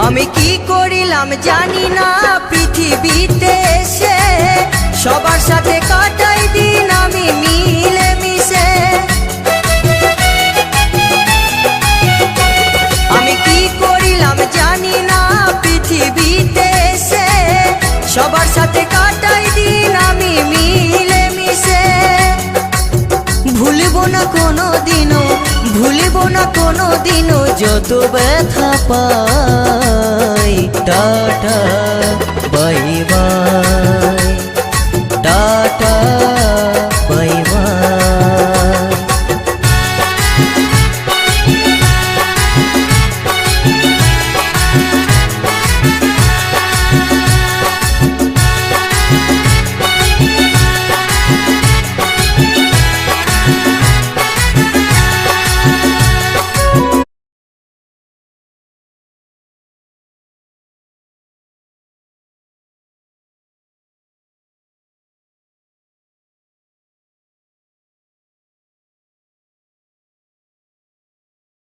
আমি কি করিলাম জানি না পৃথিবীতে এসে, সবার সাথে কাটাই দিন আমি মিলে মিশে। আমি কি করিলাম জানি না পৃথিবীতে এসে, সবার সাথে কাটাই দিন আমি মিলে মিশে। ভুলব না কোনো দিনও, ভুলব না কোনো দিনও যত ব্যথা পাই। টাটা।